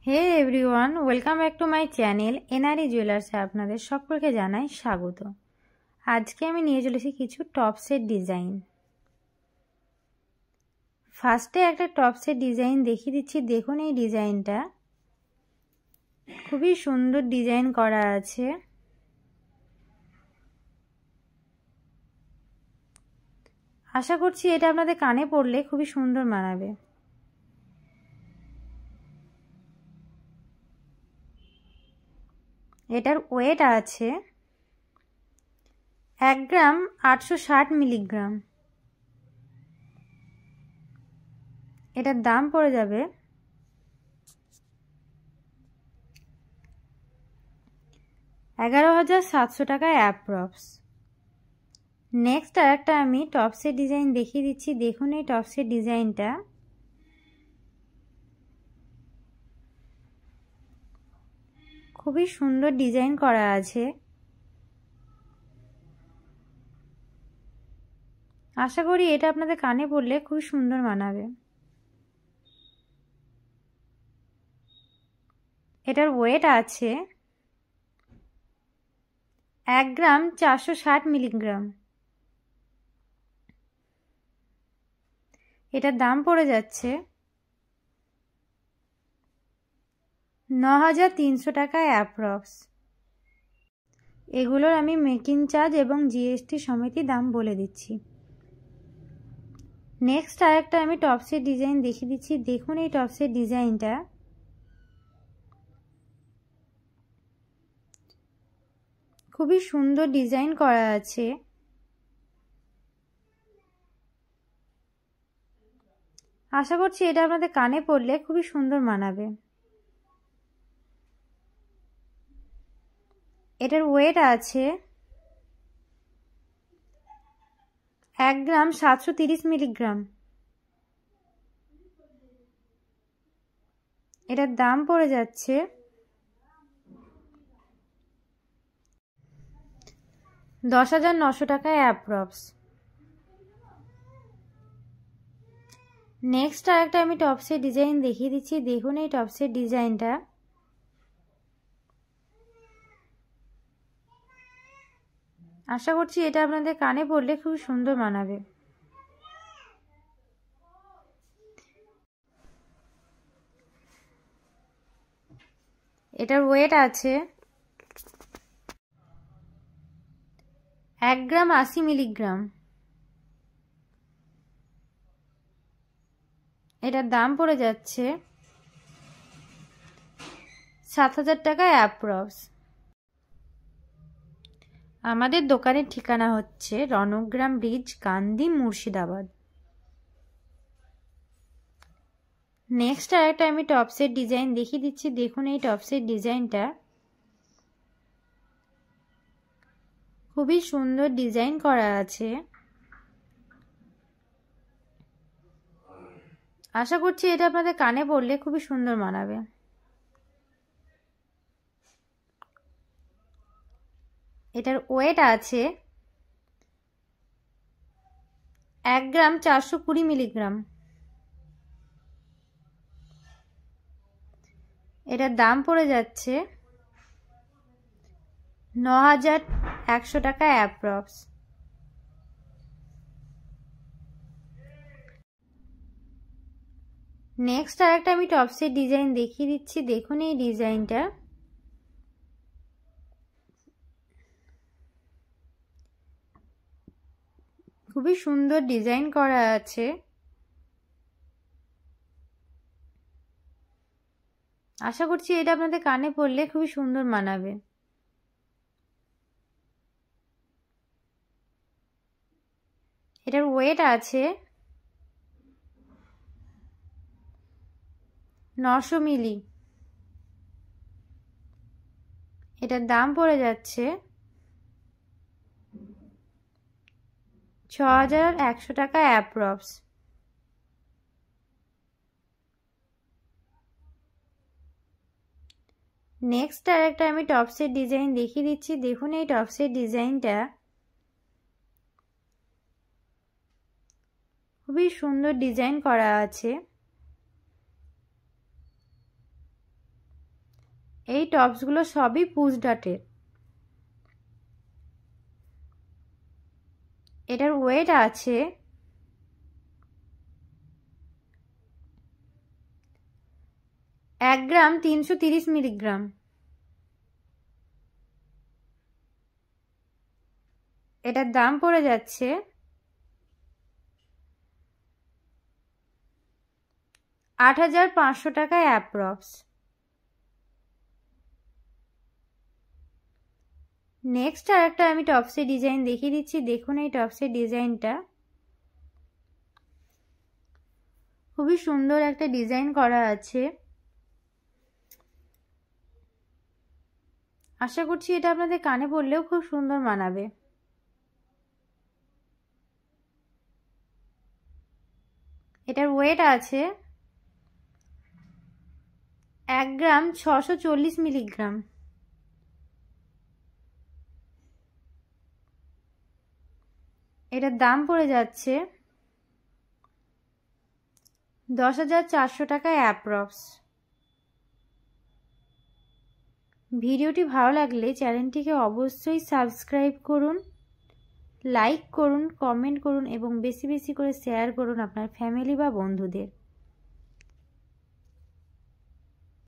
Hey everyone, welcome back to my channel NRE জুয়েলার্সে আপনাদের সকলকে জানাই স্বাগত। আজকে আমি নিয়ে চলেছি কিছু টপসের ডিজাইন। ফার্স্টে একটা টপসের ডিজাইন দেখিয়ে দিচ্ছি। দেখুন এই ডিজাইনটা খুবই সুন্দর ডিজাইন করা আছে। আশা করছি এটা আপনাদের কানে পড়লে খুবই সুন্দর মানাবে। এটার ওয়েট আছে 1 গ্রাম 860 মিলিগ্রাম। এটার দাম পড়ে যাবে 11,700 টাকা অ্যাপ্রক্স। নেক্সট আরেকটা আমি টপসের ডিজাইন দেখিয়ে দিচ্ছি। দেখুন এই টপসের ডিজাইনটা খুবই সুন্দর ডিজাইন করা আছে। আশা করি এটা আপনাদের কানে পড়লে খুবই সুন্দর মানাবে। এটার ওয়েট আছে 1 গ্রাম 460 মিলিগ্রাম। এটার দাম পড়ে যাচ্ছে 9,300 টাকা অ্যাপ্রক্স। এগুলোর আমি মেকিং চার্জ এবং জিএসটি সমেতই দাম বলে দিচ্ছি। নেক্সট আরেকটা আমি টপসের ডিজাইন দেখিয়ে দিচ্ছি। দেখুন এই টপসের ডিজাইনটা খুবই সুন্দর ডিজাইন করা আছে। আশা করছি এটা আপনাদের কানে পড়লে খুবই সুন্দর মানাবে। এটার ওয়েট আছে 1 গ্রাম 730 মিলিগ্রাম। এটার দাম পড়ে যাচ্ছে 10,900 টাকা অ্যাপ্রক্স। নেক্সট আরেকটা আমি টপসের ডিজাইন দেখিয়ে দিচ্ছি। দেখুন এই টপসের ডিজাইনটা আশা করছি এটা আপনাদের কানে পড়লে খুব সুন্দর মানাবে। এটার ওয়েট আছে 1 গ্রাম 80 মিলিগ্রাম। এটার দাম পড়ে যাচ্ছে 7,000 টাকা অ্যাপ্রক্স। আমাদের দোকানের ঠিকানা হচ্ছে রণগ্রাম ব্রিজ, কান্দি, মুর্শিদাবাদ। নেক্সট আরেকটা আমি টপসের ডিজাইন দেখিয়ে দিচ্ছি। দেখুন এই টপসের ডিজাইনটা খুবই সুন্দর ডিজাইন করা আছে। আশা করছি এটা আপনাদের কানে পড়লে খুবই সুন্দর মানাবে। এটার ওয়েট আছে 1 গ্রাম 420 মিলিগ্রাম। এটার দাম পড়ে যাচ্ছে 9,100 টাকা অ্যাপ্রক্স। নেক্সট আরেকটা আমি টপসের ডিজাইন দেখিয়ে দিচ্ছি। দেখুন এই ডিজাইনটা খুবই সুন্দর ডিজাইন করা আছে। আশা করছি এটা আপনাদের কানে পড়লে খুবই সুন্দর মানাবে। এটার ওয়েট আছে 900 মিলি। এটার দাম পড়ে যাচ্ছে 6,100 টাকা অ্যাপ্রক্স। নেক্সট আরেকটা আমি টপসের ডিজাইন দেখিয়ে দিচ্ছি। দেখুন এই টপসের ডিজাইনটা খুবই সুন্দর ডিজাইন করা আছে। এই টপসগুলো সবই পুশ ডাটের। এটার ওয়েট আছে 1 গ্রাম 330 মিলিগ্রাম। এটার দাম পড়ে যাচ্ছে 8,500 টাকায় অ্যাপ্রক্স। নেক্সট আর একটা আমি টপসের ডিজাইন দেখিয়ে দিচ্ছি। দেখুন এই টপসের ডিজাইনটা খুবই সুন্দর একটা ডিজাইন করা আছে। আশা করছি এটা আপনাদের কানে পরলেও খুব সুন্দর মানাবে। এটার ওয়েট আছে 1 গ্রাম 640 মিলিগ্রাম। এটার দাম পড়ে যাচ্ছে 10,400 টাকায় অ্যাপ্রক্স। ভিডিওটি ভালো লাগলে চ্যানেলটিকে অবশ্যই সাবস্ক্রাইব করুন, লাইক করুন, কমেন্ট করুন এবং বেশি বেশি করে শেয়ার করুন আপনার ফ্যামিলি বা বন্ধুদের।